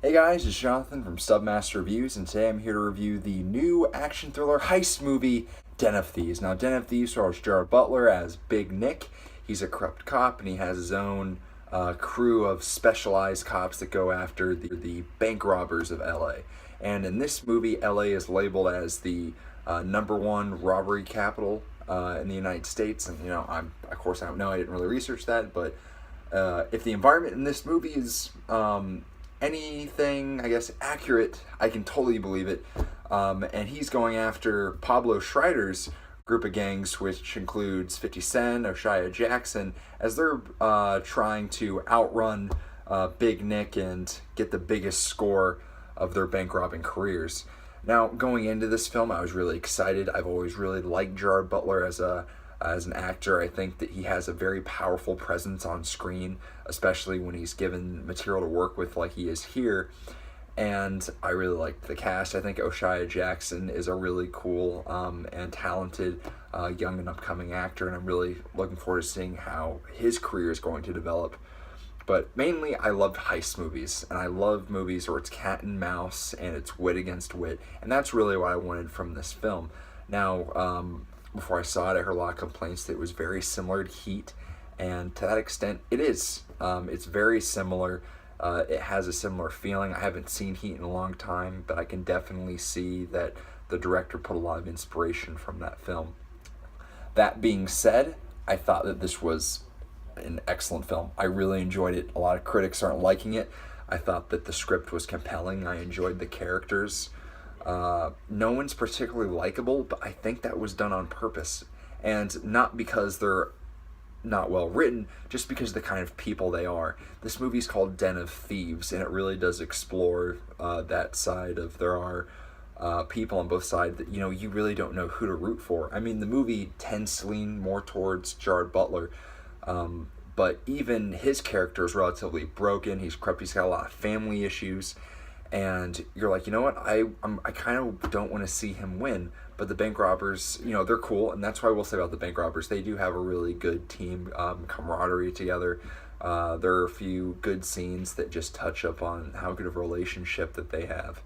Hey guys, it's Jonathan from Stub Reviews, and today I'm here to review the new action thriller heist movie, Den of Thieves. Now, Den of Thieves stars Gerard Butler as Big Nick. He's a corrupt cop, and he has his own crew of specialized cops that go after the bank robbers of LA. And in this movie, LA is labeled as the number one robbery capital in the United States. And, of course, I don't know, I didn't really research that, but if the environment in this movie is anything, I guess, accurate, I can totally believe it. And he's going after Pablo Schreider's group of gangs, which includes 50 Cent, O'Shea Jackson, as they're trying to outrun Big Nick and get the biggest score of their bank robbing careers. Now, going into this film, I was really excited. I've always really liked Gerard Butler as an actor. I think that he has a very powerful presence on screen, especially when he's given material to work with like he is here. And I really liked the cast. I think O'Shea Jackson is a really cool and talented young and upcoming actor, and I'm really looking forward to seeing how his career is going to develop. But mainly, I love heist movies, and I love movies where it's cat and mouse and it's wit against wit, and that's really what I wanted from this film. Now, before I saw it, I heard a lot of complaints that it was very similar to Heat, and to that extent, it is. It's very similar. It has a similar feeling. I haven't seen Heat in a long time, but I can definitely see that the director put a lot of inspiration from that film. That being said, I thought that this was an excellent film. I really enjoyed it. A lot of critics aren't liking it. I thought that the script was compelling. I enjoyed the characters. No one's particularly likable, but I think that was done on purpose. And not because they're not well written, just because of the kind of people they are. This movie's called Den of Thieves, and it really does explore that side of there are people on both sides that, you really don't know who to root for. I mean, the movie tends to lean more towards Gerard Butler, but even his character is relatively broken. He's corrupt. He's got a lot of family issues. And you're like, you know what? I kind of don't want to see him win. But the bank robbers, they're cool. And that's what I will say about the bank robbers. They do have a really good team camaraderie together. There are a few good scenes that just touch up on how good of a relationship that they have.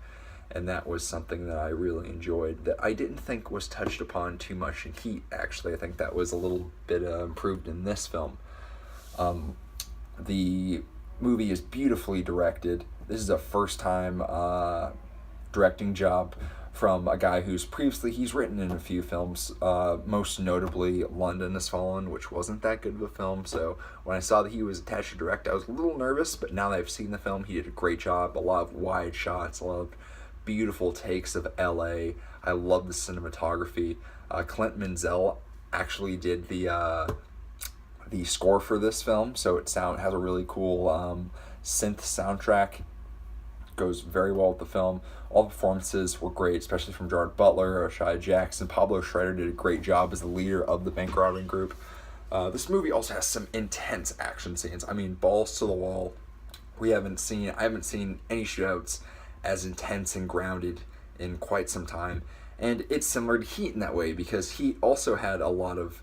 And that was something that I really enjoyed that I didn't think was touched upon too much in Heat, actually. I think that was a little bit improved in this film. The movie is beautifully directed. This is a first-time directing job from a guy who's he's written in a few films, most notably London Has Fallen, which wasn't that good of a film. So when I saw that he was attached to direct, I was a little nervous, but now that I've seen the film, he did a great job. A lot of wide shots, a lot of beautiful takes of LA. I love the cinematography. Clint Menzel actually did the score for this film, so it has a really cool synth soundtrack. Goes very well with the film. All the performances were great, especially from Gerard Butler, O'Shea Jackson. Pablo Schreider did a great job as the leader of the bank robbing group. This movie also has some intense action scenes. I mean, balls to the wall. I haven't seen any shootouts as intense and grounded in quite some time. And it's similar to Heat in that way, because Heat also had a lot of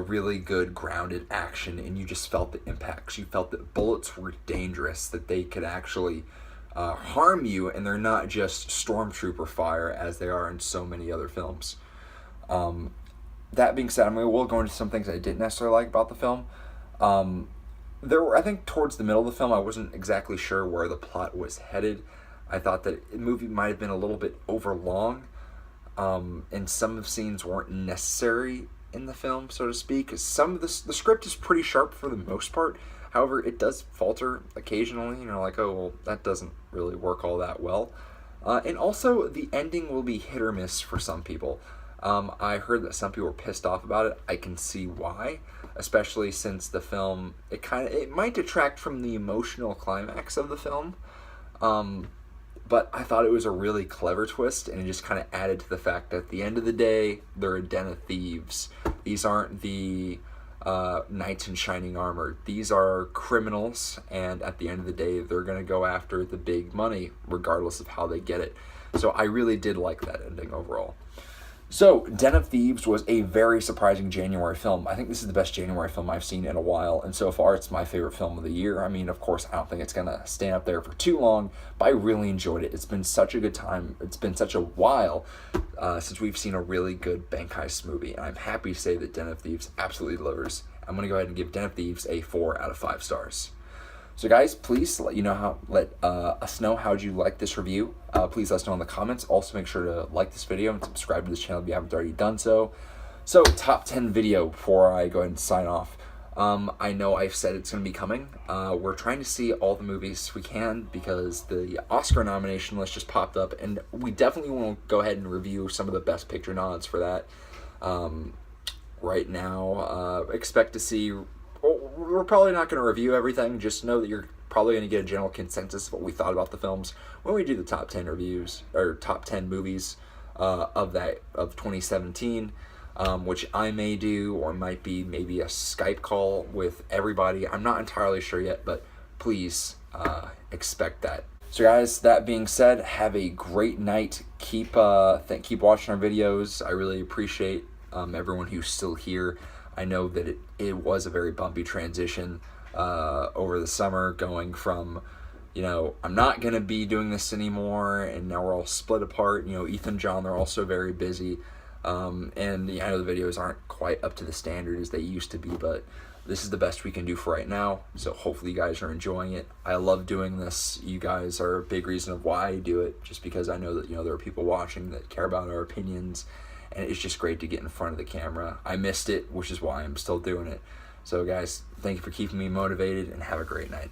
really good grounded action, and you just felt the impacts. You felt that bullets were dangerous, that they could actually harm you, and they're not just stormtrooper fire as they are in so many other films. That being said, we'll go into some things I didn't necessarily like about the film. I think towards the middle of the film, I wasn't exactly sure where the plot was headed. I thought that the movie might have been a little bit overlong, and some of the scenes weren't necessary in the film, so to speak. Some of the script is pretty sharp for the most part. However, it does falter occasionally, like, oh, well, that doesn't really work all that well. And also, the ending will be hit or miss for some people. I heard that some people were pissed off about it. I can see why, especially since the film, it might detract from the emotional climax of the film. But I thought it was a really clever twist, and it just kind of added to the fact that at the end of the day, they're a den of thieves. These aren't the knights in shining armor. These are criminals, and at the end of the day, they're going to go after the big money, regardless of how they get it. So I really did like that ending overall. So, Den of Thieves was a very surprising January film. I think this is the best January film I've seen in a while, and so far it's my favorite film of the year. I mean, of course, I don't think it's going to stay up there for too long, but I really enjoyed it. It's been such a good time. It's been such a while since we've seen a really good bank heist movie, and I'm happy to say that Den of Thieves absolutely delivers. I'm going to go ahead and give Den of Thieves a 4 out of 5 stars. So guys, please let us know how you like this review. Please let us know in the comments. Also, make sure to like this video and subscribe to this channel if you haven't already done so. So, top 10 video before I go ahead and sign off. I know I've said it's going to be coming. We're trying to see all the movies we can because the Oscar nomination list just popped up, and we definitely want to go ahead and review some of the Best Picture nods for that. Right now, expect to see... We're probably not going to review everything. Just know that you're probably going to get a general consensus of what we thought about the films when we do the top 10 reviews or top 10 movies of 2017, which I may do, or might be maybe a Skype call with everybody. I'm not entirely sure yet, but please expect that. So guys, that being said, have a great night. Keep watching our videos. I really appreciate everyone who's still here. I know that it was a very bumpy transition over the summer, going from, I'm not going to be doing this anymore, and now we're all split apart. Ethan and John, they're also very busy, and I know the videos aren't quite up to the standard as they used to be, but this is the best we can do for right now, so hopefully you guys are enjoying it. I love doing this. You guys are a big reason of why I do it, just because I know that, there are people watching that care about our opinions, and it's just great to get in front of the camera. I missed it, which is why I'm still doing it. So guys, thank you for keeping me motivated, and have a great night.